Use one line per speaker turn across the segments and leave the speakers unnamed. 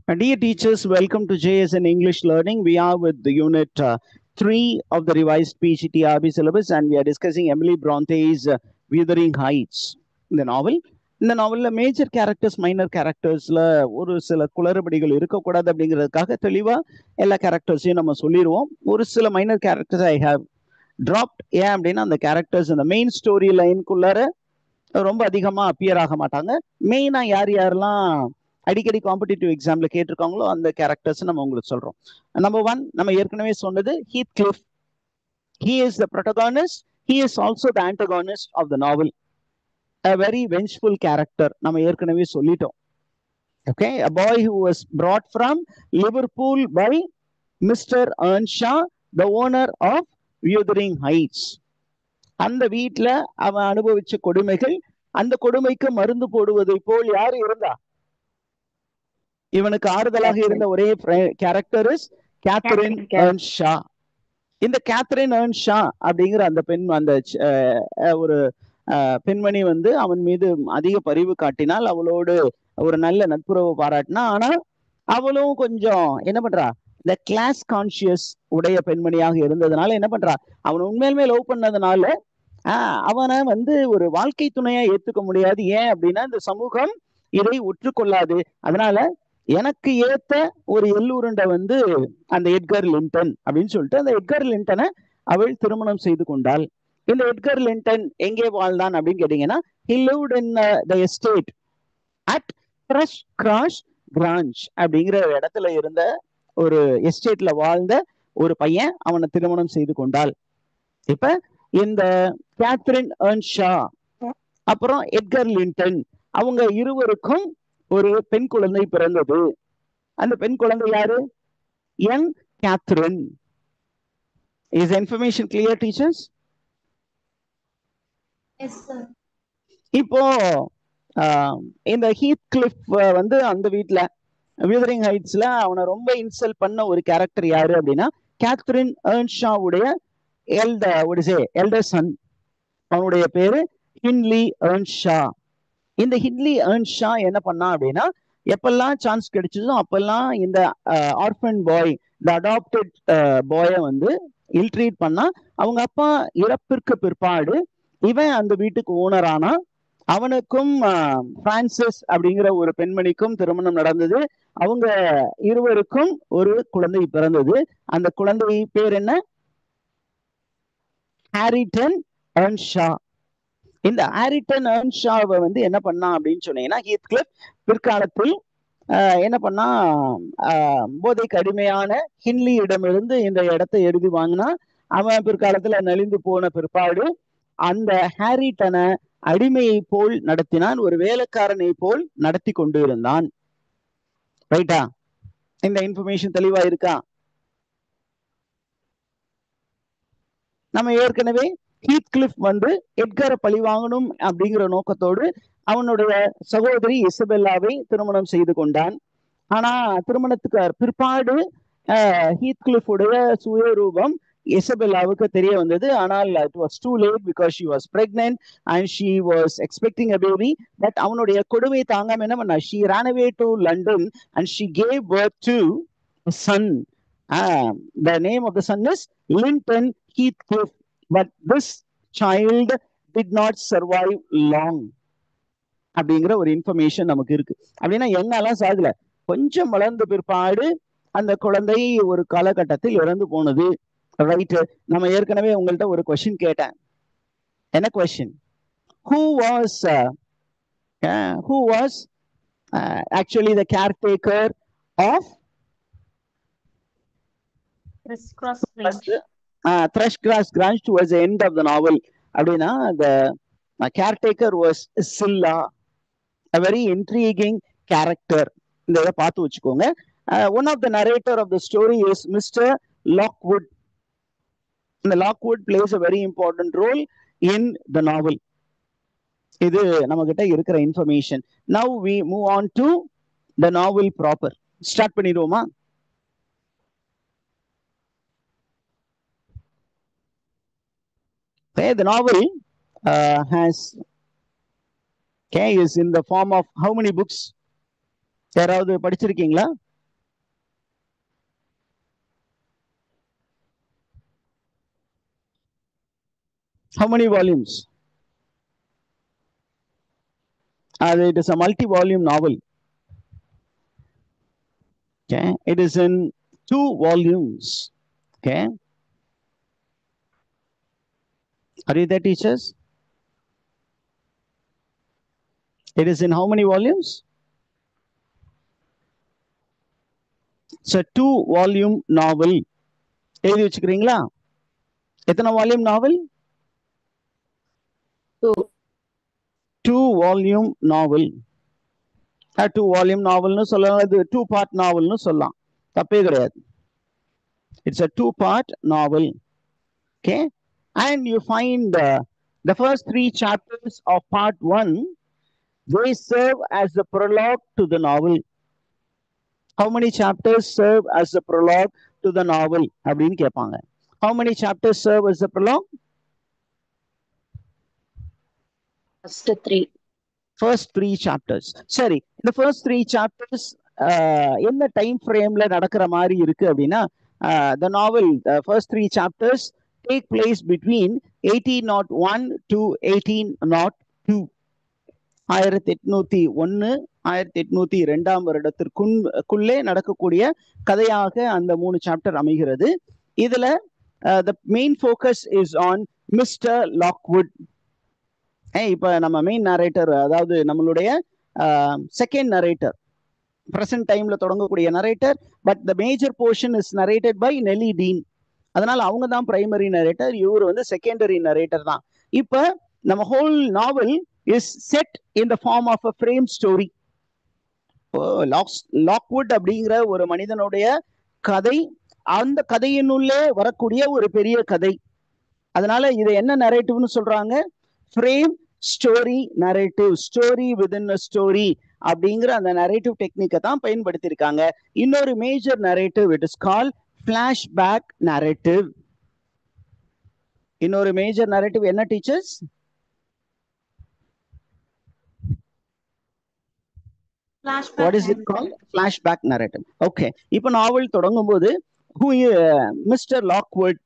Dear teachers, welcome to JSN English Learning. We are with the unit 3 of the revised PGTRB syllabus, and we are discussing Emily Bronte's Wuthering Heights, the novel. இந்த நாவல்ல major characters minor கேரக்டர்ஸ்ல ஒரு சில குளறுபடிகள் இருக்கக்கூடாது அப்படிங்கிறதுக்காக தெளிவா எல்லா கேரக்டர்ஸையும் நம்ம சொல்லிடுவோம். ஒரு சில minor characters I have dropped. ஏன் அப்படின்னா அந்த கேரக்டர்ஸ் இந்த மெயின் ஸ்டோரி லைனுக்குள்ளார ரொம்ப அதிகமா அப்பியர் ஆக மாட்டாங்க. மெயினா யார் யாரெல்லாம் அடிக்கடி காம்படிட்டிவ் எக்ஸாம்ல கேட்டிருக்காங்களோ அந்த கேரக்டர்ஸ் நம்ம உங்களுக்கு சொல்றோம். நம்பர் 1 நம்ம ஏற்கனவே சொன்னது Heath Cliff. He is the protagonist. He is also the antagonist of the novel. A very vengeful character. நம்ம ஏற்கனவே சொல்லிட்டோம். Okay, a boy who was brought from Liverpool by Mr. Earnshaw, the owner of Wuthering Heights. அந்த வீட்டுல அவன் அனுபவிச்ச கொடுமைகள், அந்த கொடுமைக்கு மருந்து போடுவதை போல் யாரு இருந்தா? இவனுக்கு ஆறுதலாக இருந்த ஒரே கேரக்டர் இஸ் கேத்ரின் ஏர்ன்ஷா. இந்த கேத்ரின் ஏர்ன்ஷா அப்படிங்கிற அந்த பெண், அந்த ஒரு பெண்மணி வந்து அவன் மீது அதிக பரிவு காட்டினால், அவளோடு ஒரு நல்ல நட்புறவு பாராட்டினா. ஆனா அவளும் கொஞ்சம் என்ன பண்றா, இந்த கிளாஸ் கான்சியஸ் உடைய பெண்மணியாக இருந்ததுனால என்ன பண்றா, அவன் உண்மையிலுமே லவ் பண்ணதுனால அவனை வந்து ஒரு வாழ்க்கை துணையா ஏத்துக்க முடியாது. ஏன் அப்படின்னா இந்த சமூகம் இதை ஒற்றுக்கொள்ளாது. அதனால எனக்கு ஏத்த ஒரு எள்ளுருண்டை வந்து அந்த எட்கர் லிண்டன் அப்படின்னு சொல்லிட்டு அந்த எட்கர் லிண்டனை அவள் திருமணம் செய்து கொண்டாள். இந்த எட்கர் லிண்டன் எங்கே வாழ்ந்தான் அப்படின்னு கேட்டீங்கன்னா, he lived in the estate at Thrushcross Grange அப்படிங்கிற இடத்துல இருந்த ஒரு எஸ்டேட்ல வாழ்ந்த ஒரு பையன் அவனை திருமணம் செய்து கொண்டாள். இப்ப இந்த கேத்ரின் ஏர்ன்ஷா அப்புறம் எட்கர் லிண்டன் அவங்க இருவருக்கும் ஒரு பெண் குழந்தை பிறந்தது. அந்த பெண் குழந்தை யாரு? Young Catherine. Is information clear teachers? இப்போ இந்த ஹீத் கிளிஃப் வந்து அந்த வீட்டுல விதரிங் ஹைட்ஸ்ல அவனை ரொம்ப இன்சல்ட் பண்ண ஒரு கேரக்டர் யாரு அப்படின்னா கேத்ரின் ஏர்ன்ஷாவுடைய எல்டர் சன். அவனுடைய பேரு ஹின்லி ஏர்ன்ஷா. இந்த ஹின்லி ஏர்ன்ஷா என்ன பண்ணா அப்படின்னா, எப்பெல்லாம் சான்ஸ் கிடைச்சதோ அப்பெல்லாம் இந்த ஆர்ஃபன் பாய், இந்த அடாப்டட் பாயை வந்து இல்ட்ரீட் பண்ணா. அவங்க அப்பா இறப்பிற்கு பிற்பாடு இவன் அந்த வீட்டுக்கு ஓனர் ஆனா. அவனுக்கும் பிரான்சிஸ் அப்படிங்கிற ஒரு பெண்மணிக்கும் திருமணம் நடந்தது. அவங்க இருவருக்கும் ஒரு குழந்தை பிறந்தது. அந்த குழந்தை பேர் என்ன? ஹாரிட்டன் ஏர்ன்ஷா. இந்த ஹாரிட்டன் ஏர்ன்ஷாவை வந்து என்ன பண்ணா அப்படின்னு சொன்னீங்கன்னா, ஹீத் கிளிஃப் பிற்காலத்தில் என்ன பண்ணா, போதைக்கு அடிமையான ஹின்லியிடமிருந்து இந்த இடத்தை எழுதி வாங்கினா. அவன் பிற்காலத்துல நலிந்து போன பிற்பாடு அந்த ஹாரிட்டனை அடிமையை போல் நடத்தினான், ஒரு வேலைக்காரனை போல் நடத்தி கொண்டு இருந்தான். ரைட்டா? இந்த இன்ஃபர்மேஷன் தெளிவா இருக்கா? நம்ம ஏற்கனவே ஹீத் கிளிஃப் வந்து எட்கரை பழி வாங்கணும் அப்படிங்கிற நோக்கத்தோடு அவனுடைய சகோதரி இசபெல்லாவை திருமணம் செய்து கொண்டான். ஆனா திருமணத்துக்கு பிற்பாடு ஹீத் கிளிஃபுடைய சுயரூபம் இசபெல்லாவுக்கு தெரிய வந்தது. ஆனால் it was too late because she was pregnant and she was expecting a baby. But அவனுடைய கொடுமை தாங்காம என்ன பண்ணா, she ran away to London and she gave birth to a son. The name of the son is Linton Heathcliff. But this child did not survive long அப்படிங்கிற ஒரு information நமக்கு இருக்கு. அப்படின்னா என்னெல்லாம் சாகல, கொஞ்சம் வளர்ந்த பிற்பாடு அந்த குழந்தை ஒரு காலகட்டத்தில் இறந்து போனது. ரைட்டு? நம்ம ஏற்கனவே உங்கள்கிட்ட ஒரு கொஸ்டின் கேட்டேன். என்ன question? who was actually the caretaker of Thrushcross Grange towards the end of the novel? அப்படின்னா the caretaker was Scylla, a very intriguing character. இந்த இதை பார்த்து வச்சுக்கோங்க. One of the narrator of the story is Mr. Lockwood. The Lockwood plays a very important role in the novel. இது நம்ம கிட்ட இருக்கிற information. Now we move on to the novel proper. Start பண்ணிடுவோமா? Okay, the novel is in the form of how many books? யாராவது படிச்சிருக்கீங்களா? How many volumes? It is a multi-volume novel. Okay, it is in 2 volumes. Okay, are you there, teachers? It is in how many volumes? It's a 2-volume novel. எழுதி வச்சுக்கிறீங்களா? எத்தனை volume நாவல்? 2-volume novel. 2-volume நாவல்னு சொல்லலாம், இது 2-part நாவல்னு சொல்லலாம், தப்பே கிடையாது. It's a 2-part novel. Okay, and you find the first 3 chapters of part 1, they serve as the prologue to the novel. How many chapters serve as the prologue to the novel அப்படின்னு கேட்பாங்க. How many chapters serve as the prologue? First 3 chapters. சரி, இந்த first 3 chapters என்ன time ஃப்ரேம்ல நடக்கிற மாதிரி இருக்கு அப்படின்னா, the novel, first 3 chapters take place between 1801 to 1802. 1801 1802 வருடத்திற்குள்ளே நடக்கக்கூடிய கதையாக அந்த 3 சாப்டர் அமைகிறது. இதுல the main focus is on Mr. Lockwood. இப்ப நம்ம மெயின் நரேட்டர், அதாவது நம்மளுடைய செகண்ட் நரேட்டர், பிரசன்ட் டைம்ல தொடங்கக்கூடிய narrator, but the major portion is narrated by Nelly Dean. அதனால அவங்க தான் பிரைமரி நரேட்டர், இவர் வந்து செகண்டரி நரேட்டர் தான். இப்ப நம்ம whole novel is set in the form of a frame story. Lockwood அப்படிங்கிற ஒரு மனிதனுடைய கதை, அந்த கதையினுள்ளே வரக்கூடிய ஒரு பெரிய கதை. அதனால இது என்ன நரேட்டிவ்னு சொல்றாங்க? Frame story narrative, story within a story அப்படிங்கிற அந்த நரேட்டிவ் டெக்னிக்கை தான் பயன்படுத்தியிருக்காங்க. இன்னொரு major narrative, it is called flashback narrative. இன்னொரு மேஜர் நரேட்டிவ் என்ன teachers? What is it called? Flashback narrative. Okay, இப்போ நாவல் தொடங்கும் போது Mr. Lockwood,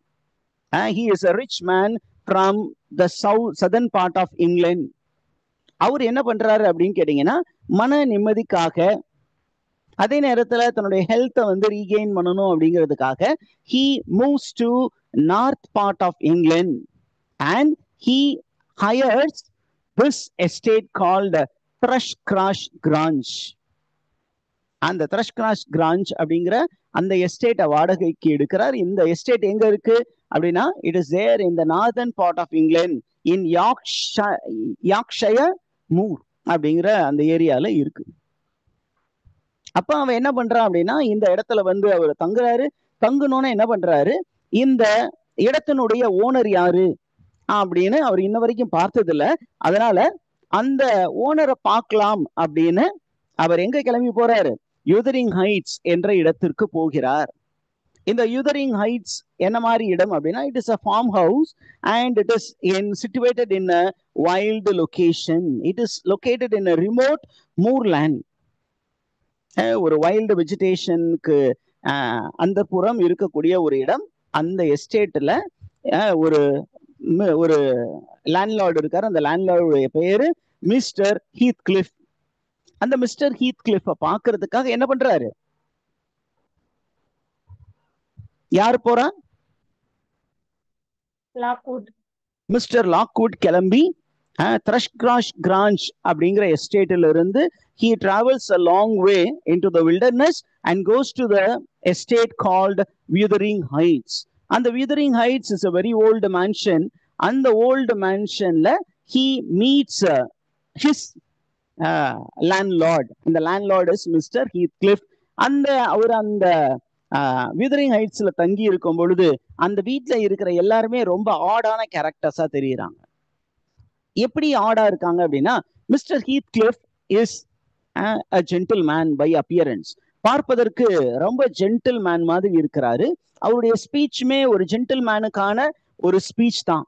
he is a rich man from the southern part of England. அவர் என்ன பண்றாரு அப்படின்னு கேட்டீங்கன்னா, மன நிம்மதிக்காக, அதே நேரத்துல தன்னுடைய ஹெல்த்தை வந்து ரீகெயின் பண்ணணும் அப்படிங்கிறதுக்காக he moves to north part of England and he hires this estate called Thrushcross Grange. அந்த Thrushcross Grange அப்படிங்கிற அந்த எஸ்டேட்டை வாடகைக்கு எடுக்கிறார். இந்த எஸ்டேட் எங்க இருக்கு அப்படின்னா, it is there in the northern part of England, in Yorkshire moor அப்படிங்கிற அந்த ஏரியால இருக்கு. அப்ப அவன் என்ன பண்றான் அப்படின்னா, இந்த இடத்துல வந்து அவர் தங்குறாரு. தங்குனோன்னு என்ன பண்றாரு, இந்த இடத்தினுடைய ஓனர் யாரு அப்படின்னு அவர் இன்ன வரைக்கும் பார்த்தது இல்லை. அதனால அந்த ஓனரை பார்க்கலாம் அப்படின்னு அவர் எங்க கிளம்பி போறாரு, யூதரிங் ஹைட்ஸ் என்ற இடத்திற்கு போகிறார். இந்த யூதரிங் ஹைட்ஸ் என்ன மாதிரி இடம் அப்படின்னா, it is a farm house and it is situated in a wild location. It is located in a remote moorland. ஒரு வைல்டு வெஜிடேஷனுக்கு அந்த புறம் இருக்கக்கூடிய ஒரு இடம். அந்த எஸ்டேட்ல ஒரு ஒரு லேண்ட்லார்டு இருக்காரு. அந்த லேண்ட்லார்டுடைய பேரு மிஸ்டர் ஹீத்கிளிஃப். அந்த மிஸ்டர் ஹீத்கிளிஃபை பார்க்கறதுக்காக என்ன பண்றாரு, யார் போறா, மிஸ்டர் லாக்வுட் கிளம்பி Thrushcross Grange அப்படிங்கிற எஸ்டேட்ல இருந்து he travels a long way into the wilderness and goes to the estate called Wuthering Heights. And the Wuthering Heights is a very old mansion. And the old mansionல he meets his landlord. And the landlord is Mr. Heathcliff. அந்த அவர் அந்த Wuthering Heightsல தங்கி இருக்கும் பொழுது அந்த வீட்டுல இருக்கிற எல்லாருமே ரொம்ப ஆடான கேரக்டர்ஸா தெரியுறாங்க. எப்படி ஆடா இருக்காங்க அப்படின்னா, mister Heathcliff is a gentleman by appearance. பார்ப்பதற்கு ரொம்ப ஜென்டில்மேன் மாதிரி இருக்கிறாரு. அவருடைய ஸ்பீச்சுமே ஒரு ஜென்டில்மேனுக்கான ஒரு ஸ்பீச் தான்.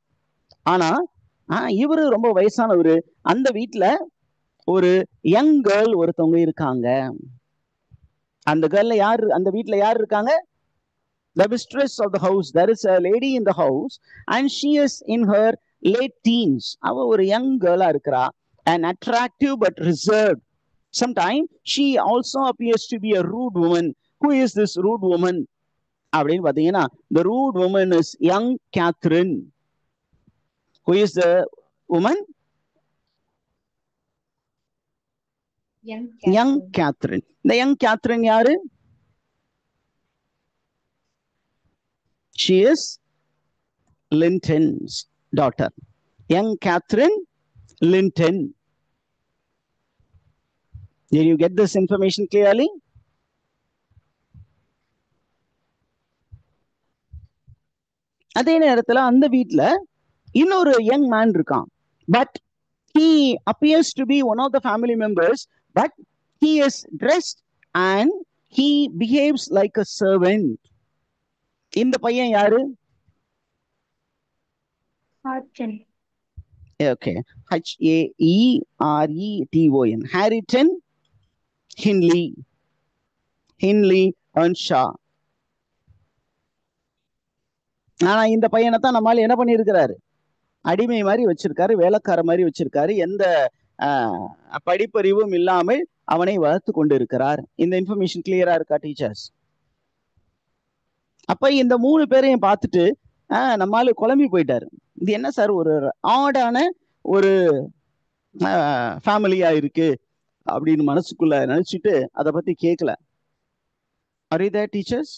ஆனா இவரு ரொம்ப வயசானவரு. அந்த வீட்டுல ஒரு யங் கேர்ள் ஒருத்தவங்க இருக்காங்க. அந்த கேர்ள்ல யாரு, அந்த வீட்டுல யார் இருக்காங்க, the mistress of the house. There is a lady in the house and she is in her late teens. அவ ஒரு யங் கேர்ளா இருக்கிறா. And attractive but reserved. Sometimes she also appears to be a rude woman. Who is this rude woman? அப்படின்னு பாத்தீங்கன்னா, the rude woman is young Catherine. Who is the woman? Young Catherine. இந்த young Catherine யாரு? She is Linton's daughter. Young Catherine Linton. Did you get this information clearly? அதே நேரத்துல அந்த வீட்ல இன்னொரு young man இருக்கான். But he appears to be one of the family members, but he is dressed and he behaves like a servant. இந்த பையன் யாரு?
Harriton.
Okay. H-A-E-R-E-T-O-N. Harriton Hindley. Hindley Earnshaw. ஆனா இந்த பையனை தான் நம்மால என்ன பண்ணியிருக்கிறாரு? அடிமை மாதிரி வச்சிருக்காரு, வேலைக்கார மாதிரி வச்சிருக்காரு. எந்த படிப்பறிவும் இல்லாமல் அவனை வளர்த்து கொண்டு இருக்கிறார். இந்த இன்ஃபர்மேஷன் கிளியரா இருக்கா டீச்சர்ஸ்? அப்ப இந்த 3 பேரையும் பார்த்துட்டு நம்மால குழம்பி போயிட்டாரு. இது என்ன சார் ஒரு ஆடான ஒரு ஃபேமிலியா இருக்கு அப்படின்னு மனசுக்குள்ள நினைச்சிட்டு அதை பத்தி கேட்கல. Are you there, teachers?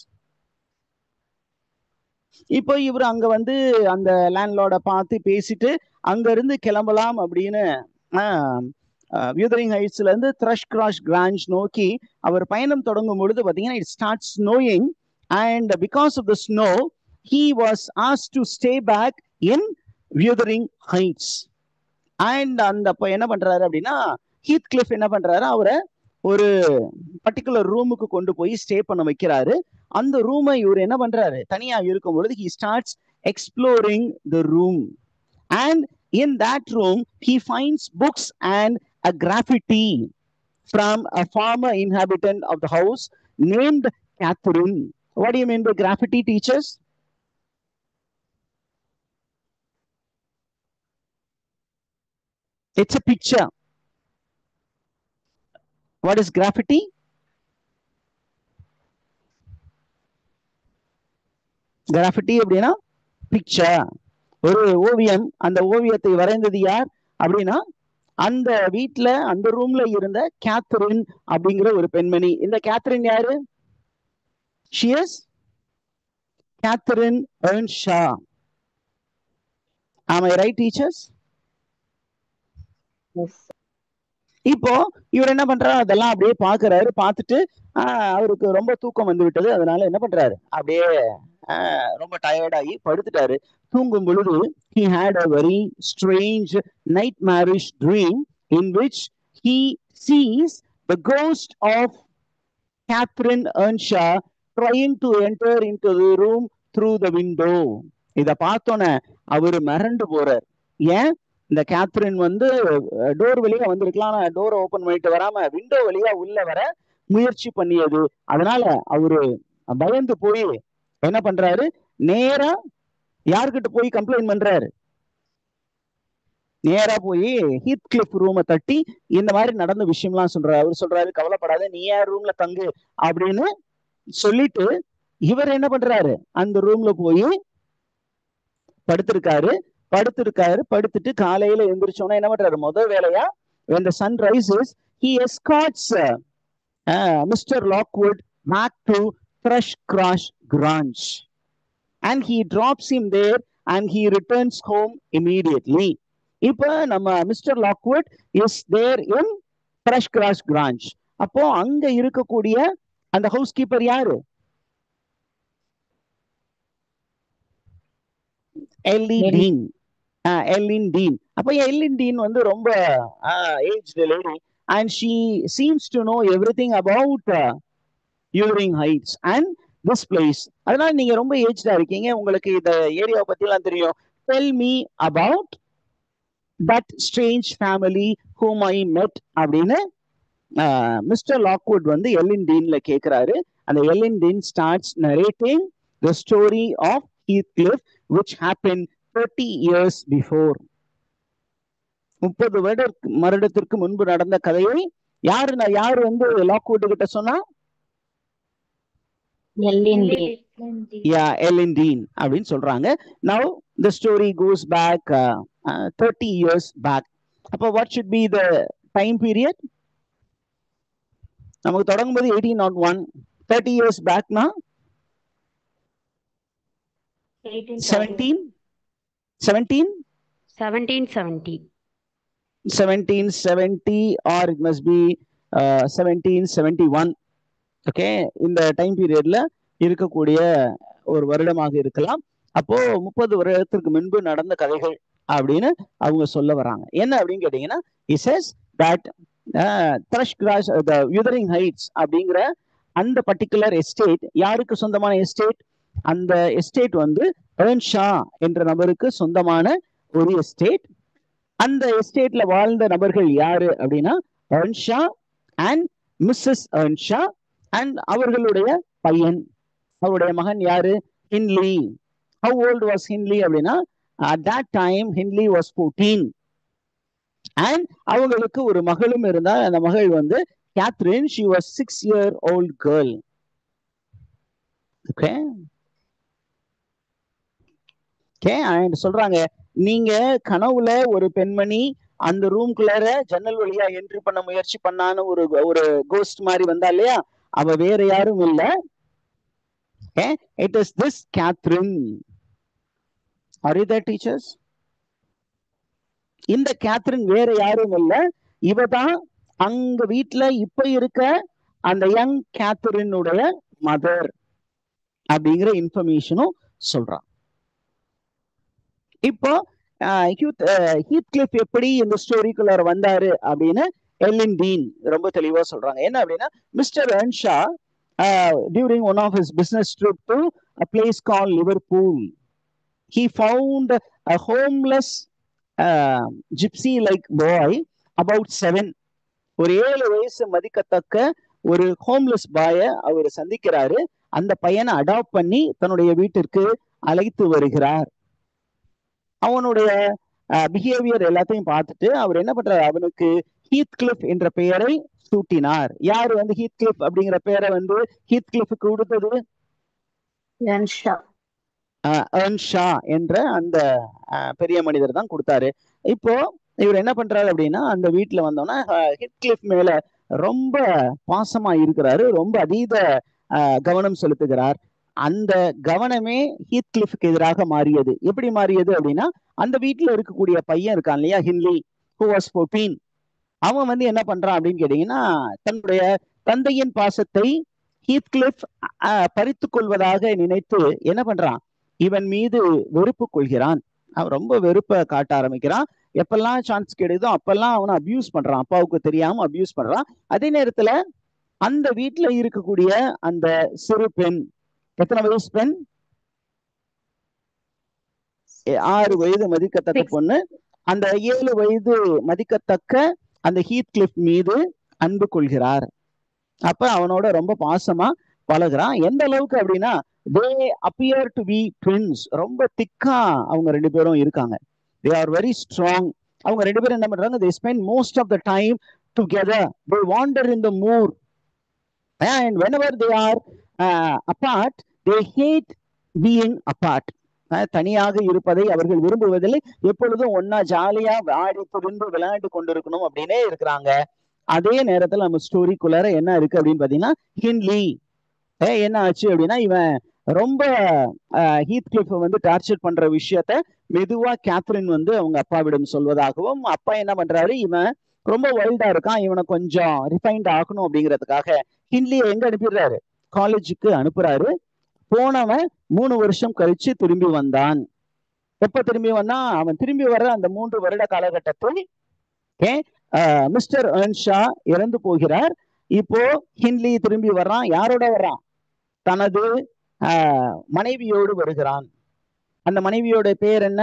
இப்போ இவர் அங்க வந்து அந்த லேண்ட்லார்ட பார்த்து பேசிட்டு அங்க இருந்து கிளம்பலாம் அப்படின்னு வியூதரிங் ஹைட்ஸ்ல இருந்து த்ரஷ் கிராஷ் கிராஞ்ச் நோக்கி அவர் பயணம் தொடங்கும் பொழுது பாத்தீங்கன்னா it start snowing and because of the snow he was asked to stay back in Wuthering Heights. And அந்த என்ன பண்றாரு அப்படின்னா ஹீத்கிளிஃப் என்ன பண்றாரு, அவரை ஒரு பர்டிகுலர் ரூமுக்கு கொண்டு போய் ஸ்டே பண்ண வைக்கிறாரு. அந்த ரூமை இவர் என்ன பண்றாரு, தனியா இருக்கும் பொழுது he starts exploring the room and in that room he finds books and a graffiti from a former inhabitant of the house named Catherine. What do you mean by graffiti, teachers? It's a picture. What is graffiti? Graffiti அப்படின்னா picture, ஒரு ஓவியம். அந்த ஓவியத்தை வரைந்தது யார் அப்படின்னா அந்த வீட்டுல அந்த ரூம்ல இருந்த கேத்தரின் அப்படிங்கிற ஒரு பெண்மணி. இந்த கேத்தரின் யாரு? She is Catherine Earnshaw. Am I right, teachers?
Yes.
இப்போ இவர் என்ன பண்றாரு, அதெல்லாம் அப்படியே பாக்குறாரு. பார்த்துட்டு அவருக்கு ரொம்ப தூக்கம் வந்து விட்டது. அதனால என்ன பண்றாரு, அப்படியே ரொம்ப டயர்டாகி படுத்துட்டாரு. தூங்கும் பொழுது he had a very strange nightmarish dream in which he sees the ghost of Catherine Earnshaw trying to enter into the room through the window. இத பார்த்தோன்னே அவரு மிரண்டு போறார். ஏன், இந்த கேத்ரின் வந்து டோர் வழியா வந்திருக்கலாம், டோரை ஓபன் பண்ணிட்டு வராம விண்டோ வழியா உள்ள வர முயற்சி பண்ணியது. அதனால அவரு பயந்து போய் என்ன பண்றாரு, நேரா யார்கிட்ட போய் கம்ப்ளைண்ட் பண்றாரு, நேரா போய் ஹீத்கிளிஃப் ரூமை தட்டி இந்த மாதிரி நடந்த விஷயம்லாம் சொல்றாரு. அவர் சொல்றாரு, கவலைப்படாத, நீ யார் ரூம்ல தங்கு அப்படின்னு சொல்லிட்டு இவர் என்ன பண்றாரு, அந்த ரூம்ல போய் படுத்துட்டு காலையில எந்திரிச்சோன்னா என்ன பண்றாரு, முதல் வேலையா when the sun rises he escorts Mr. Lockwood back to Thrushcross Grange and he drops him there and he returns home immediately. இப்ப நம்ம mister Lockwood is there in Thrushcross Grange. அப்போ அங்க இருக்கக்கூடிய அந்த ஹவுஸ் கீப்பர் யாரு, எல்லின் dean. அப்ப எல்லின் dean வந்து ரொம்ப aged lady and she seems to know everything about Wuthering Heights and this place. அதனால நீங்க ரொம்ப ஏஜ்டா இருக்கீங்க, உங்களுக்கு இந்த ஏரியாவை பத்தி எல்லாம் தெரியும். Tell me about that strange family whom I met அப்படின்னு மிஸ்டர் லாக்வுட் வந்து எல்லின் டீன்ல கேட்கிறாரு. அந்த எல்லின் dean starts narrating the story of Heathcliff which happened 30 years before. 30 வருடத்திற்கு முன்பு நடந்த கதையை யாரு வந்து லாக்வுட் கிட்ட சொன்னா? எல்லின் டீன் அப்படின்னு சொல்றாங்க. Now the story goes back 30 years back. அப்போ what should be the time period? நமக்கு தொடங்கும்போது 1801. 30 years backனா 1770 or it must be 1771. Okay, இந்த டைம் பீரியட்ல இருக்கக்கூடிய ஒரு வருடமாக இருக்கலாம். அப்போ 30 வருடத்திற்கு முன்பு நடந்த கதைகள் அப்படின்னு அவங்க சொல்ல வராங்க. என்ன அப்படின்னு கேட்டீங்கன்னா, it says that Thrushgrass, the Wuthering Heights அப்படிங்கிற அந்த பர்டிகுலர் எஸ்டேட் யாருக்கு சொந்தமான எஸ்டேட்? அந்த எஸ்டேட் வந்து ஏர்ன்ஷா என்ற நபருக்கு சொந்தமான ஒரு எஸ்டேட். அந்த எஸ்டேட்ல வாழ்ந்த நபர்கள் யாரு அப்படின்னா ஏர்ன்ஷா அண்ட் மிஸ்ஸஸ் ஏர்ன்ஷா அண்ட் அவர்களுடைய பையன், அவருடைய மகன் யாரு? ஹின்லி. How old was Hindley அப்படின்னா at that time Hindley was 14. and அவங்களுக்கு ஒரு மகளும் இருந்தால். அந்த மகள் வந்து Catherine. She was 6-year-old girl. okay and சொல்றாங்க, நீங்க கனவுல ஒரு பெண்மணி அந்த ரூம்குள்ளார ஜன்னல் வழியா என்ட்ரி பண்ண முயற்சி பண்ணான்னு ஒரு கோஸ்ட் மாதிரி வந்தா இல்லையா, அவ வேற யாரும் இல்ல. it is this Catherine. Are you there, teachers? இந்த கேத்ரின் வேற யாரும் இல்ல, இவதான் அங்க வீட்டுல இப்ப இருக்க அந்த யங் கேத்ரினுடைய மதர் அப்படிங்கிற இன்ஃபர்மேஷனும் சொல்றான். இப்போ ஹீத்கிளிஃப் எப்படி இந்த ஸ்டோரிக்குள்ளார வந்தாரு அப்படின்னு எல்லின் டீன் ரொம்ப தெளிவா சொல்றாங்க. என்ன அப்படின்னா, mister ஏர்ன்ஷா during one of his business trip to a place called Liverpool, he found a homeless gypsy like boy about 7. ஒரு 7 வயசு மதிக்கத்தக்க ஒரு ஹோம்லெஸ் பாய அவர் சந்திக்கிறாரு. அந்த பையனை அடாப்ட் பண்ணி தன்னுடைய வீட்டிற்கு அழைத்து வருகிறார். அவனுடைய பிஹேவியர் எல்லாத்தையும் பார்த்துட்டு அவர் என்ன பண்றாரு, அவனுக்கு ஹீத்கிளிஃப் என்ற பெயரை சூட்டினார். யாரு வந்து ஹீத்கிளிஃப் அப்படிங்கிற பெயரை வந்து ஹீத்கிளிஃப்க்கு கொடுத்தது? ஏர்ன்ஷா என்ற அந்த பெரிய மனிதர் தான் கொடுத்தாரு. இப்போ இவர் என்ன பண்றாரு அப்படின்னா, அந்த வீட்டுல வந்தோம்னா ஹீத்கிளிஃப் மேல ரொம்ப பாசமா இருக்கிறாரு, ரொம்ப அதீத கவனம் செலுத்துகிறார். அந்த கவனமே ஹீத்கிளிஃப்க்கு எதிராக மாறியது. எப்படி மாறியது அப்படின்னா, அந்த வீட்டுல இருக்கக்கூடிய பையன் இருக்கான் இல்லையா, ஹின்லி, who was 14, அவன் வந்து என்ன பண்றான் அப்படின்னு கேட்டீங்கன்னா, தன்னுடைய தந்தையின் பாசத்தை ஹீத்கிளிஃப் பறித்து கொள்வதாக நினைத்து என்ன பண்றான், இவன் மீது வெறுப்பு கொள்கிறான். அவன் ரொம்ப வெறுப்பை காட்ட ஆரம்பிக்கிறான். எப்பெல்லாம் சான்ஸ் கிடைக்குதோ அப்பெல்லாம் அவனை அபியூஸ் பண்றான், அப்பாவுக்கு தெரியாம அபியூஸ் பண்றான். அதே நேரத்துல அந்த வீட்டுல இருக்கக்கூடிய அந்த சிறு பெண், எத்தனை வயசு பெண்? 6 வயது மதிக்கத்தக்க பொண்ணு. அந்த 7 வயது மதிக்கத்தக்க அந்த ஹீத்கிளிஃப் மீது அன்பு கொள்கிறார். அப்ப அவனோட ரொம்ப பாசமா பழகுறான். எந்த அளவுக்கு அப்படின்னா, they appear to be twins. ரொம்ப திக்கா அவங்க 2 பேரும் இருக்காங்க. they are very strong. அவங்க 2 பேரும் என்ன பண்றாங்க, they spend most of the time together. they wander in the moor and whenever they are apart they hate being apart. தனியாக இருப்பதை அவர்கள் விரும்புவதில்லை. எப்பொழுதும் ஒன்னா ஜாலியா ஆடி புரிந்து விளையாண்டு கொண்டிருக்கணும் அப்படின்னே இருக்கிறாங்க. அதே நேரத்துல நம்ம ஸ்டோரிக்குள்ளார என்ன இருக்கு அப்படின்னு பாத்தீங்கன்னா, ஹின்லி என்ன ஆச்சு அப்படின்னா, இவன் ரொம்ப ஹீத்கிளிஃப் வந்து டார்ச்சர் பண்ற விஷயத்த மெதுவா கேத்ரின் வந்து அவங்க அப்பாவிடம் சொல்வதாகவும், அப்பா என்ன பண்றாரு, இவன் ரொம்ப வைல்டா இருக்கான், இவனை கொஞ்சம் ரிஃபைன்ட் ஆகணும் அப்படிங்கிறதுக்காக ஹின்லியை எங்க அனுப்பிடுறாரு, காலேஜுக்கு அனுப்புறாரு. போனவன் 3 வருஷம் கழிச்சு திரும்பி வந்தான். எப்ப திரும்பி வந்தான், அவன் திரும்பி வர்ற அந்த 3 வருட காலகட்டத்தில் மிஸ்டர் ஏர்ன்ஷா இறந்து போகிறார். இப்போ ஹின்லி திரும்பி வர்றான். யாரோட வர்றான்? தனது மனைவியோடு வருகிறான். அந்த மனைவியோட பேர் என்ன?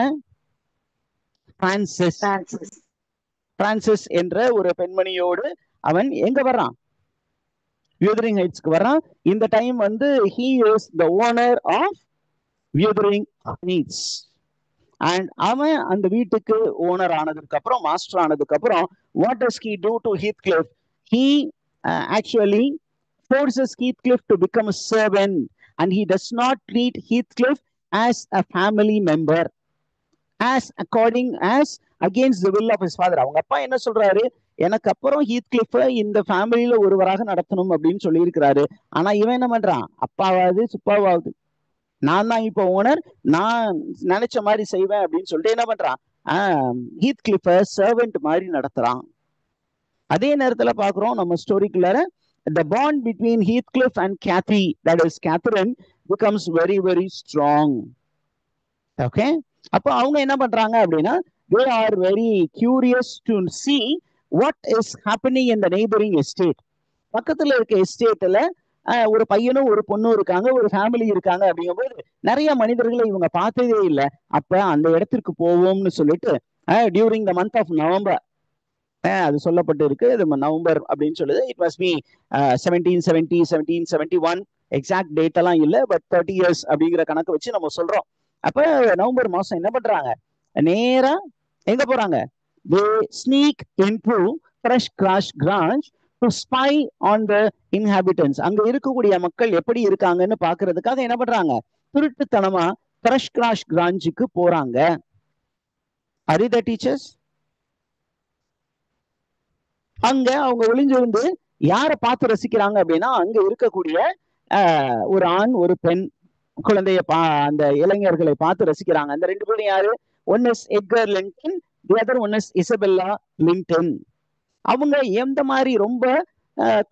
பிரான்சிஸ். பிரான்சிஸ் என்ற ஒரு பெண்மணியோடு அவன் எங்க வர்றான்? Wuthering Heights-க்கு வர்றான். இந்த டைம் வந்து he is the owner of Wuthering Heights. And அவன் அந்த வீட்டுக்கு ஓனர் ஆனதுக்கு அப்புறம், மாஸ்டர் ஆனதுக்கு அப்புறம், what does he do to Heathcliff? He actually forces Heathcliff to become a servant, and he does not treat Heathcliff as a family member, as against the will of his father. அவங்க அப்பா என்ன சொல்றாரு, எனக்கு அப்புறம் ஹீத்கிளிஃபை இந்த ஃபேமிலியில ஒருவராக நடத்தணும் அப்படின்னு சொல்லி இருக்கிறாரு. ஆனா இவன் என்ன பண்றான், அப்பாவாவது சுப்பாவாவது, நான் தான் இப்போ ஓனர், நான் நினைச்ச மாதிரி செய்வேன் அப்படின்னு சொல்லிட்டு என்ன பண்றான், ஹீத்கிளிஃபை சர்வெண்ட் மாதிரி நடத்துறான். அதே நேரத்துல பாக்குறோம் நம்ம ஸ்டோரிக்குள்ளார, the bond between Heathcliff and Kathy, that is Catherine, becomes very, very strong. Okay? அப்போ அவங்க என்ன பண்றாங்க அப்படின்னா, they are very curious to see what is happening in the neighboring estate. பக்கத்துல இருக்க எஸ்டேட்ல ஒரு பையனும் ஒரு பொண்ணும் இருக்காங்க, ஒரு ஃபேமிலி இருக்காங்க. அப்படிங்கும்போது நிறைய மனிதர்களை இவங்க பார்த்ததே இல்லை. அப்ப அந்த இடத்திற்கு போவோம்னு சொல்லிட்டு during the month of November, அது சொல்லப்பட்டு இருக்கு, இது நவம்பர் அப்படின்னு சொல்லுது. It must be 1770 1771, exact date எல்லாம் இல்லை, பட் 30 years அப்படிங்கிற கணக்கு வச்சு நம்ம சொல்றோம். அப்ப நவம்பர் மாசம் என்ன பண்றாங்க, நேரா எங்க போறாங்க, they sneak into Thrushcross Grange to spy on the inhabitants. அங்க இருக்கக்கூடிய மக்கள் எப்படி இருக்காங்கன்னு பாக்குறதுக்காக என்ன பண்றாங்க, திருட்டுத்தனமா Thrushcross Grangeக்கு போறாங்க. Are you the teachers? அங்க அவங்க ஒளிஞ்சிருந்து யாரை பார்த்து ரசிக்கிறாங்க அப்படின்னா, அங்க இருக்கக்கூடிய ஒரு ஆண் ஒரு பெண் குழந்தைய அந்த இளைஞர்களை பார்த்து ரசிக்கிறாங்க. அந்த ரெண்டு பேரும் யாரு, one is Edgar Linton, the other one is Isabella Linton. அவங்க எந்த மாதிரி ரொம்ப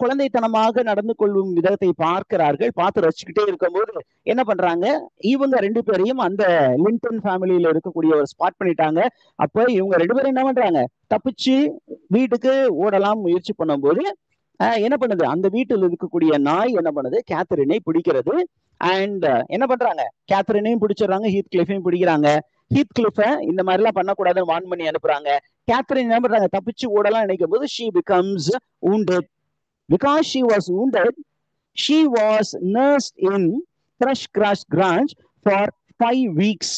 குழந்தைத்தனமாக நடந்து கொள்ளும் விதத்தை பார்க்கிறார்கள். பார்த்து ரசிச்சுக்கிட்டே இருக்கும்போது என்ன பண்றாங்க, இவங்க ரெண்டு பேரையும் அந்த லிண்டன் ஃபேமிலியில இருக்கக்கூடிய ஒரு ஸ்பாட் பண்ணிட்டாங்க. அப்ப இவங்க ரெண்டு பேரும் என்ன பண்றாங்க, தப்பிச்சு வீட்டுக்கு ஓடலாம் முயற்சி பண்ணும்போது என்ன பண்ணுது, அந்த வீட்டில் இருக்கக்கூடிய நாய் என்ன பண்ணுது, கேத்தரினை பிடிக்கிறது. அண்ட் என்ன பண்றாங்க, கேத்தரினையும் பிடிச்சிடுறாங்க, ஹீத்கிளிஃபையும் பிடிக்கிறாங்க. ஹீத்கிளிஃபை இந்த மாதிரி எல்லாம் பண்ணக்கூடாதுன்னு வார்ன் பண்ணி அனுப்புறாங்க. கேத்தரின் என்ன பண்றாங்க, தப்பிச்சு ஓடலாம் நினைக்கும் போது she becomes wounded. Because she was wounded, she was nursed in Thrushcross Grange for 5 weeks.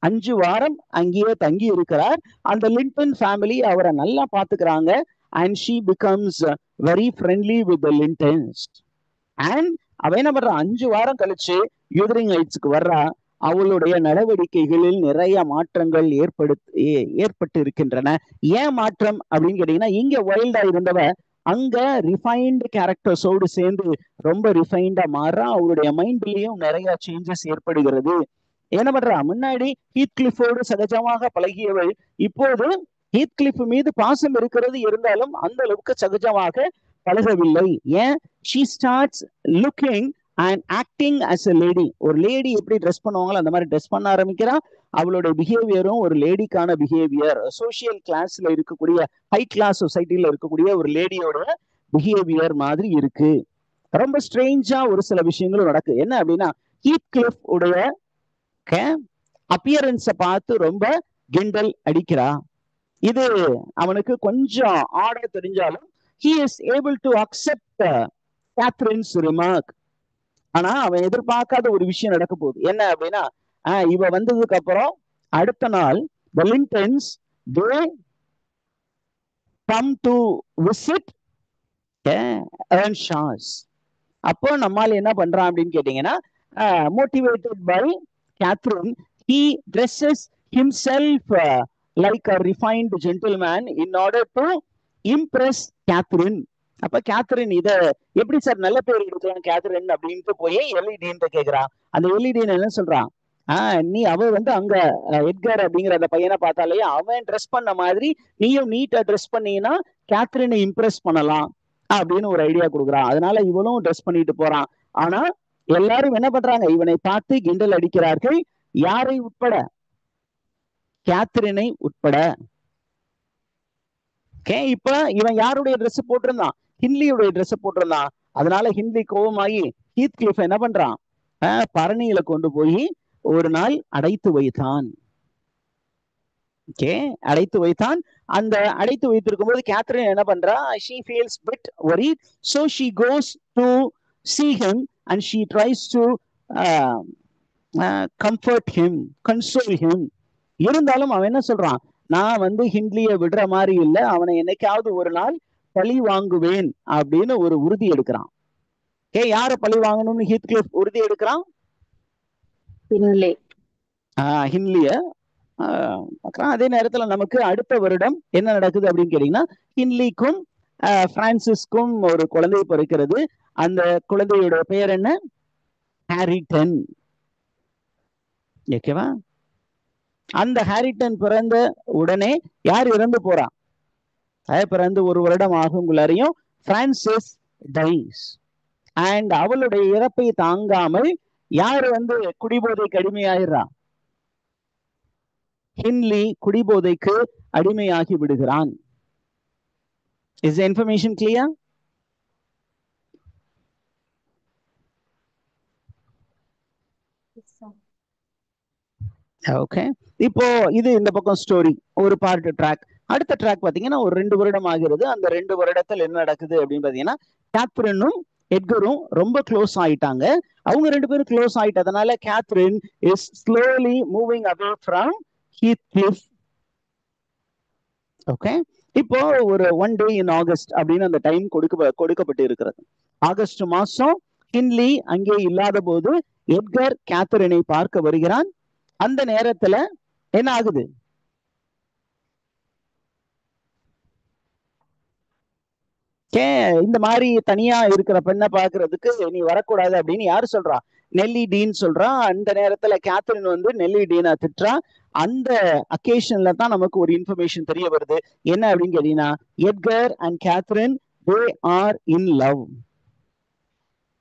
5 வாரம் அங்கேயே தங்கி இருக்கிறார். அந்த லிண்டன் ஃபேமிலி அவரை நல்லா பாத்துக்கிறாங்க. And she becomes very friendly with the Lintons. And அவ என்ன பண்றா, 5 வாரம் கழிச்சு யூதரிங் ஹைட்ஸ்க்கு வர்றா. அவளுடைய நடவடிக்கைகளில் நிறைய மாற்றங்கள் ஏற்பட்டு இருக்கின்றன. ஏன் மாற்றம் அப்படின்னு கேட்டீங்கன்னா, இங்க வைல்டா இருந்தவ அங்க ரிஃபைன்டு கேரக்டர்ஸோடு சேர்ந்து ரொம்ப ரிஃபைண்டா மாறா. அவருடைய மைண்ட்லயும் நிறைய சேஞ்சஸ் ஏற்படுகிறது. என்ன பண்றா, முன்னாடி ஹீத்கிளிஃபோடு சகஜமாக பழகியவள் இப்போது ஹீத்கிளிஃப் மீது பாசம் இருக்கிறது, இருந்தாலும் அந்த அளவுக்கு சகஜமாக பழகவில்லை. ஏன், she starts looking and acting as a lady. ஒரு லேடி எப்படி ட்ரெஸ் பண்ணுவாங்களோ அந்த மாதிரி ட்ரெஸ் பண்ண ஆரம்பிக்கிறா. அவளுடைய பிஹேவியரும் ஒரு லேடிக்கான பிஹேவியர், சோசியல் கிளாஸ்ல இருக்கக்கூடிய ஹை கிளாஸ் சொசைட்டில இருக்கக்கூடிய ஒரு லேடியோட பிஹேவியர் மாதிரி இருக்கு. ரொம்ப ஸ்ட்ரேஞ்சா ஒரு சில விஷயங்களும் நடக்கு. என்ன அப்படின்னா, ஹீத்கிளிஃப் உடைய அப்பியரன்ஸை பார்த்து ரொம்ப கிண்டல் அடிக்கிறா. இது அவனுக்கு கொஞ்சம் ஆட தெரிஞ்சாலும் he is able to accept Catherine's remark. ஆனா அவன் எதிர்பார்க்காத ஒரு விஷயம் நடக்க போகுது. என்ன அப்படின்னா, இவ வந்ததுக்கு அப்புறம் அடுத்த நாள் the Lintons they come to visit Earnshaws. அப்போ நம்மால் என்ன பண்றான் அப்படின்னு கேட்டீங்கன்னா, motivated by Catherine, he dresses himself like a refined gentleman in order to impress Catherine. அப்ப கேத்தரின் இத எப்படி சார் நல்ல பேர் எடுக்கலாம் கேத்தரின் அப்படின்ட்டு போய் எல்இடின்னு கேக்குறான். அந்த எல்இடின்னு என்ன சொல்றான், நீ அவ வந்து அங்க எட்கர் அப்படிங்கிற அந்த பையனை பார்த்தாலே அவன் ட்ரெஸ் பண்ண மாதிரி நீயும் நீட்டா ட்ரெஸ் பண்ணீங்கன்னா கேத்தரினை இம்ப்ரெஸ் பண்ணலாம் அப்படின்னு ஒரு ஐடியா கொடுக்குறான். அதனால இவனும் ட்ரெஸ் பண்ணிட்டு போறான். ஆனா எல்லாரும் என்ன பண்றாங்க, இவனை பார்த்து கிண்டல் அடிக்கிறார்கள். யாரை உட்பட, கேத்தரினை உட்பட. இப்ப இவன் யாருடைய ட்ரெஸ் போட்டிருந்தான், ஹின்லியுடைய ட்ரெஸ் போட்டிருந்தான். அதனால ஹின்லி கோபமாகி ஹீத்கிளிஃப் என்ன பண்றான், பரணியில கொண்டு போய் ஒரு நாள் அடைத்து வைத்தான். அடைத்து வைத்தான். அந்த அடைத்து வைத்திருக்கும் போது கேத்தரின் என்ன பண்றா, she feels bit worried, so she goes to see him and she tries to comfort him, console him. இருந்தாலும் அவன் என்ன சொல்றான், நான் வந்து ஹிண்ட்லிய விடுற மாதிரி இல்லை, அவனை என்னைக்காவது ஒரு நாள் பழி வாங்குவேன் அப்படின்னு ஒரு உறுதி எடுக்கிறான். யார பழி வாங்கணும்னு ஹீத்கிளிஃப் உறுதி எடுக்கிறான்? ஹின்லிய பார்க்கலாம். அதே நேரத்துல நமக்கு அடுத்த வருடம் என்ன நடக்குது அப்படின்னு கேட்டீங்கன்னா, ஹின்லிக்கும் பிரான்சிஸ்க்கும் ஒரு குழந்தை பிறக்கிறது. அந்த குழந்தையோட பெயர் என்ன? ஹாரிட்டன். ஓகேவா? அந்த ஹாரிட்டன் பிறந்த உடனே யார் இறந்து போறா? பிறந்து ஒரு வருடம் ஆகுங்குள்ளாரையும் பிரான்சிஸ் டைஸ். அண்ட் அவளுடைய இறப்பை தாங்காமல் யாரு வந்து குடிபோதைக்கு அடிமையாயிடுறா? ஹின்லி குடிபோதைக்கு அடிமையாகி விடுகிறான். Is the information clear? Okay. இப்போ இது இந்த பக்கம் ஸ்டோரி ஒரு பார்ட் ட்ராக். அடுத்த ட்ராக் பாத்தீங்கன்னா ஒரு 2 வருடம் ஆகிறது. அந்த 2 வருடத்தில் என்ன நடக்குது அப்படின்னு பாத்தீங்கன்னா, கேத்ரினும் எட்கரும் ரொம்ப க்ளோஸ் ஆயிட்டாங்க. அவங்க 2 பேரும் க்ளோஸ் ஆயிட்டதுனால Catherine is slowly moving away from Heathcliff. Okay. இப்போ ஒரு 1 day in August அப்படின்னு அந்த டைம் கொடுக்கப்பட்டு இருக்கிறது. ஆகஸ்ட் மாசம் ஹின்லி அங்கே இல்லாத போது எட்கர் கேத்ரினை பார்க்க வருகிறான். அந்த நேரத்துல என்ன ஆகுது? இந்த மாதிரி தனியா இருக்கிற பெண்ணை பாக்குறதுக்கு நீ வரக்கூடாது அப்படின்னு யாரு சொல்றா? நெல்லி டீன் சொல்றா. அந்த நேரத்துல கேத்ரின் வந்து நெல்லி டீனை திட்டுறா. அந்த அக்கேஷன்ல தான் நமக்கு ஒரு இன்ஃபர்மேஷன் தெரிய வருது. என்ன அப்படின்னு கேட்டீங்கன்னா, Edgar and Catherine they are in love.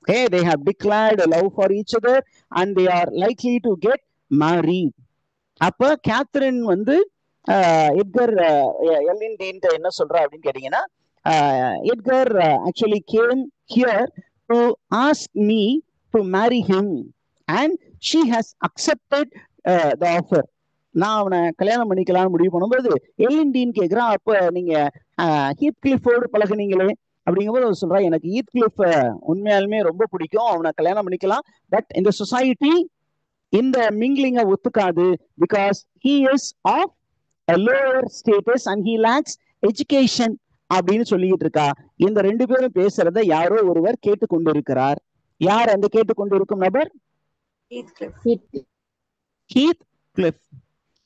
Okay, they have declared a love for each other and they are likely to get married. அப்ப கேத்ரின் வந்து எட்கர் எல்லின் டீன் என்ன சொல்றா அப்படின்னு கேட்டீங்கன்னா, Edgar actually came here to ask me to marry him and she has accepted the offer. நான் அவனை கல்யாணம் பண்ணிக்கலாம்னு முடிவு பண்ணும்போது எல்லின் டீன் கேட்கிறான், அப்ப நீங்க ஹீத்கிளிஃபோடு பழகுனீங்களே அப்படிங்கும்போது அவர் சொல்றா, எனக்கு ஹீத்கிளிஃப் உண்மையாலுமே ரொம்ப பிடிக்கும், அவனை கல்யாணம் பண்ணிக்கலாம், பட் இந்த சொசைட்டி இந்த மிங்கிலிங்க ஒத்துக்காது, because he is of a lower status and he lacks education அப்படின்னு சொல்லிட்டு இருக்கா. இந்த 2 பேரும் பேசுறத யாரோ ஒருவர் கேட்டுக்கொண்டிருக்கிறார். யார் அந்த கேட்டுக்கொண்டிருக்கும் நபர்? ஹீத்கிளிஃப்.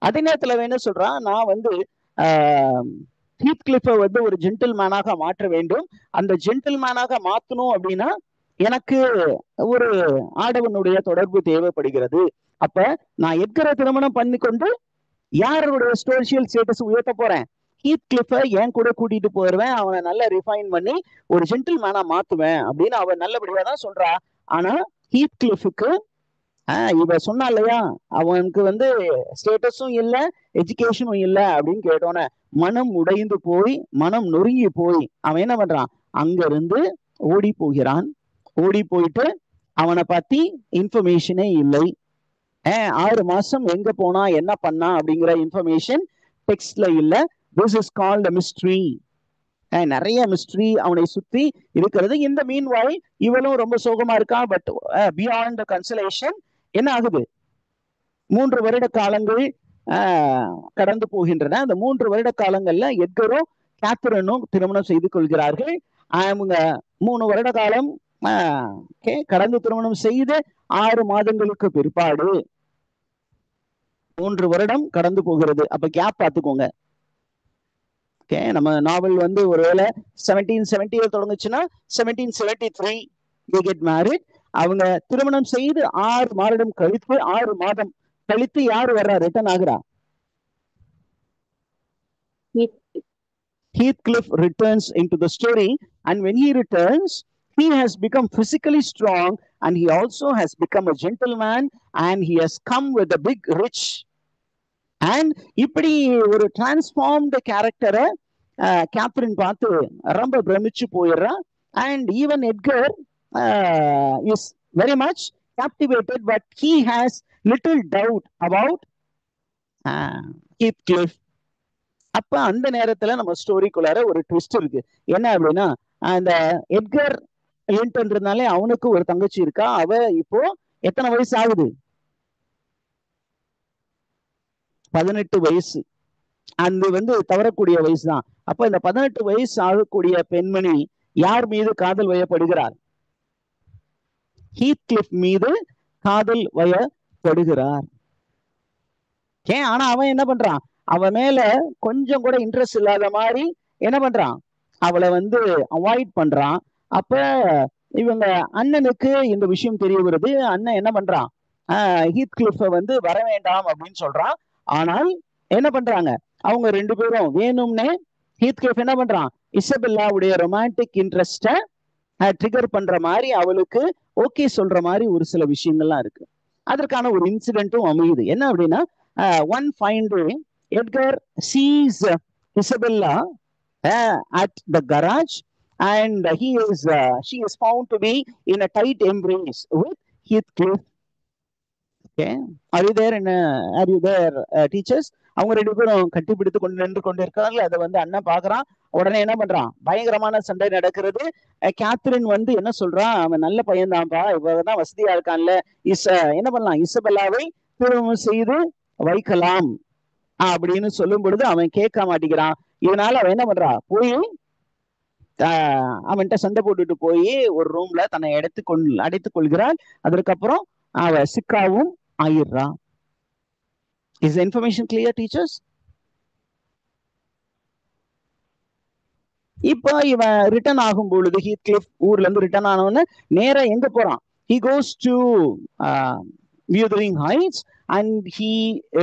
அதே நேரத்துல என்ன சொல்றான், நான் வந்து ஹீத்கிளிஃபை வந்து ஒரு ஜென்டில்மேனாக மாற்ற வேண்டும். அந்த ஜென்டில்மேனாக மாத்தணும் அப்படின்னா எனக்கு ஒரு ஆடவனுடைய தொடர்பு தேவைப்படுகிறது. அப்ப நான் எட்கரை திருமணம் பண்ணிக்கொண்டு யாருடைய சோசியல் ஸ்டேட்டஸ் உயர்த்த போறேன்? ஹீத்கிளிஃபை என் கூட கூட்டிட்டு போயிருவேன், அவனை நல்லா ரிஃபைன் பண்ணி ஒரு ஜென்டில்மேனா மாத்துவேன் அப்படின்னு அவன் நல்லபடியா தான் சொல்றா. ஆனா ஹீத்கிளிஃபுக்கு இவ சொன்னா இல்லையா, அவனுக்கு வந்து ஸ்டேட்டஸும் இல்லை எஜுகேஷனும் இல்லை அப்படின்னு கேட்டோன்னே மனம் உடைந்து போய் மனம் நொறுங்கி போய் அவன் என்ன பண்றான், அங்க இருந்து ஓடி போகிறான். ஓடி போயிட்டு அவனை பத்தி இன்ஃபர்மேஷனே இல்லை. 6 மாசம் எங்க போனா என்ன பண்ணா அப்படிங்கிற இன்ஃபர்மேஷன் டெக்ஸ்ட்ல இல்ல. This is called mystery. நிறைய மிஸ்ட்ரி அவனை சுத்தி இருக்கிறது. இந்த மீன் வாய் இவனும் ரொம்ப சோகமா இருக்கா. பட் பியாண்ட் கன்சலேஷன் என்ன ஆகுது, 3 வருட காலங்கள் கடந்து போகின்றன. அந்த 3 வருட காலங்கள்ல எட்கரும் கேத்ரினும் திருமணம் செய்து கொள்கிறார்கள். அவங்க 3 வருட காலம் கடந்து திருமணம் செய்து 6 மாதங்களுக்கு பிற்பாடு 3 வருடம் கடந்து போகிறது. அப்ப கேப் பார்த்துக்கோங்க. நம்ம நாவல் வந்து ஒருவேளை 1770 தொடங்குச்சுன்னா 1773 they get married. அவங்க திருமணம் செய்து 6 மாதம் கழித்து 6 மாதம் கழித்து யாரு வர்றா, return ஆகுறா? Heathcliff returns into the story, and when he returns he has become physically strong and he also has become a gentleman and he has come with a big rich. And இப்படி ஒரு transformed கேரக்டரை Catherine பார்த்து ரொம்ப பிரமிச்சு போயிடுறா. And even Edgar is very much captivated, but he has little doubt about Heathcliff. அப்ப அந்த நேரத்துல நம்ம ஸ்டோரிக்குள்ளார ஒரு ட்விஸ்ட் இருக்கு. என்ன அப்படின்னா, அந்த எட்கர் லிண்டன்றதுனாலே அவனுக்கு ஒரு தங்கச்சி இருக்கா. அவ இப்போ எத்தனை வயசு ஆகுது? 18 வயசு. அது வந்து தவறக்கூடிய வயசு தான். அப்ப இந்த 18 வயசு ஆகக்கூடிய பெண்மணி யார் மீது காதல் வயப்படுகிறார்? ஹீத்கிளிஃப் மீது காதல் வயப்படுகிறார். ஏன்? ஆனா அவன் என்ன பண்றான்? அவன் மேல கொஞ்சம் கூட இன்ட்ரெஸ்ட் இல்லாத மாதிரி என்ன பண்றான்? அவளை வந்து அவாய்ட் பண்றான். அப்ப இவங்க அண்ணனுக்கு இந்த விஷயம் தெரிய வருது. அண்ணன் என்ன பண்றான்? ஹீத்கிளிஃப வந்து வர வேண்டாம் அப்படின்னு சொல்றான். ஆனால் என்ன பண்றாங்க? அவங்க 2 பேரும் வேணும்னே ஹீத்கிளிஃப் என்ன பண்றான்? இசபெல்லாவுடைய ரொமான்டிக் இன்ட்ரெஸ்ட ட்ரிகர் பண்ற மாதிரி அவளுக்கு ஓகே சொல்ற மாதிரி ஒரு சில விஷயங்கள்லாம் இருக்கு. அதற்கான ஒரு இன்சிடென்ட்டும் அமையுது. என்ன அப்படின்னா, one fine day Edgar sees Isabella at the garage, and she is found to be in a tight embrace with Heathcliff. Okay, are you there? Teachers? அவங்க 2 பேரும் கட்டிப்பிடித்து கொண்டு நின்று கொண்டு இருக்கிறார்கள். அதை வந்து அண்ணன் பாக்குறான். உடனே என்ன பண்றான்? பயங்கரமான சண்டை நடக்கிறது. கேத்ரின் வந்து என்ன சொல்றான்? அவன் நல்ல பையன் தான்ப்பா, இவதான் வசதியா இருக்கான்ல, என்ன பண்ணலாம், இசபெல்லாவை திருமணம் செய்து வைக்கலாம் அப்படின்னு சொல்லும் பொழுது அவன் கேட்க மாட்டேங்கிறான். இதனால அவன் என்ன பண்றா? போய் அவன்கிட்ட சண்டை போட்டுட்டு போய் ஒரு ரூம்ல தன்னை அடைத்துக் கொள்கிறாள். அதற்கப்புறம் அவ சிக்காவும் ஆயிடுறான். Is information clear teachers? இப்ப இவன் ரிட்டர்ன் ஆகும் பொழுது, ஹீத்கிளிஃப் ஊர்ல இருந்து ரிட்டர்ன் ஆனவன்னு நேரா எங்க போறான்? He goes to Wuthering Heights and he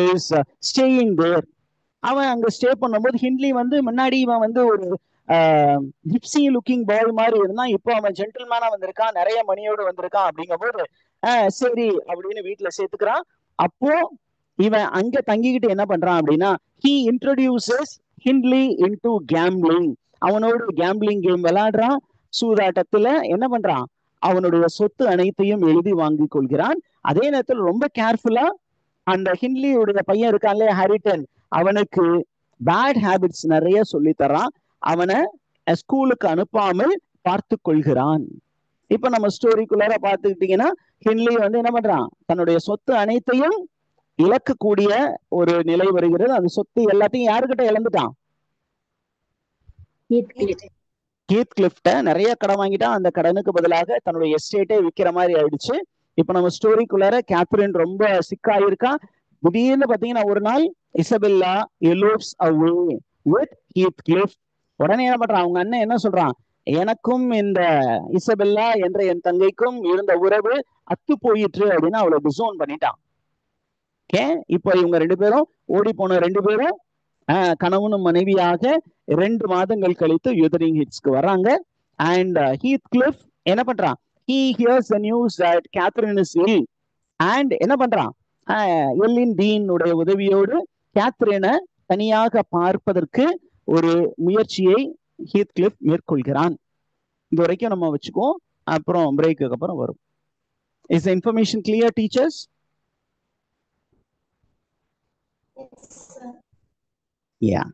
is staying there. அவன் அங்க ஸ்டே பண்ணும்போது ஹின்லி வந்து முன்னாடி இவன் வந்து ஒரு ஜிப்சி லுக்கிங் பாய் மாதிரி இருந்தான். இப்போ அவன் ஜென்டில்மேனா வந்திருக்கான், நிறைய மணியோடு வந்திருக்கான். அப்படிங்கும் போது சரி அப்படின்னு வீட்டுல சேர்த்துக்கிறான். அப்போ இவன் அங்க தங்கிக்கிட்டு என்ன பண்றான் அப்படின்னா, he introduces ஹின்லி into gambling. அவனோடு கேம்பிளிங் கேம் விளையாடுறான். சூதாட்டத்துல என்ன பண்றான்? அவனுடைய சொத்து அனைத்தையும் எழுதி வாங்கி கொள்கிறான். அதே நேரத்தில் ரொம்ப கேர்ஃபுல்லா அந்த ஹின்லியுடைய பையன் இருக்கான்ல, ஹாரிட்டன், அவனுக்கு பேட் ஹேபிட்ஸ் நிறைய சொல்லி தரான். அவனை ஸ்கூலுக்கு அனுப்பாமல் பார்த்து கொள்கிறான். இப்ப நம்ம ஸ்டோரிக்குள்ளார பார்த்துக்கிட்டீங்கன்னா, ஹின்லி வந்து என்ன பண்றான்? தன்னுடைய சொத்து அனைத்தையும் இழக்கக்கூடிய ஒரு நிலை வருகிறது. அந்த சொத்து எல்லாத்தையும் யாருக்கிட்ட இழந்துட்டான்? ஹீத்கிளிஃப்ட நிறைய கடன் வாங்கிட்டான். அந்த கடனுக்கு பதிலாக தன்னுடைய எஸ்டேட்டே விற்கிற மாதிரி ஆயிடுச்சு. இப்ப நம்ம ஸ்டோரிக்குள்ளார கேத்ரின் ரொம்ப சிக்காயிருக்கா. திடீர்னு பாத்தீங்கன்னா ஒரு நாள் Isabella elopes away with Heathcliff. உடனே என்ன பண்றான்? அவங்க அண்ணன் என்ன சொல்றான்? எனக்கும் இந்த இசபெல்லா என்ற என் தங்கைக்கும் இருந்த உறவு அத்து போயிற்று அப்படின்னு அவளை டிசோன் பண்ணிட்டான். ஓகே, இப்போ இவங்க 2 பேரும் ஓடி போன 2 பேரும் கணவனும் மனைவியாக 2 மாதங்கள் கழித்து யூதரிங் ஹிட்ஸ்க்கு வர்றாங்க. அண்ட் ஹீத்கிளிஃப் என்ன பண்றான்? He hears the news that Catherine is ill. And என்ன பண்றான்? எல்லின் டீன் உடைய உதவியோடு கேத்ரினை தனியாக பார்ப்பதற்கு ஒரு முயற்சியை ஹீத்கிளிஃப் மேற்கொள்கிறான். இது வரைக்கும் நம்ம வச்சுக்குவோம். அப்புறம் பிரேக்கு அப்புறம் வரும். Is information clear teachers? Yeah.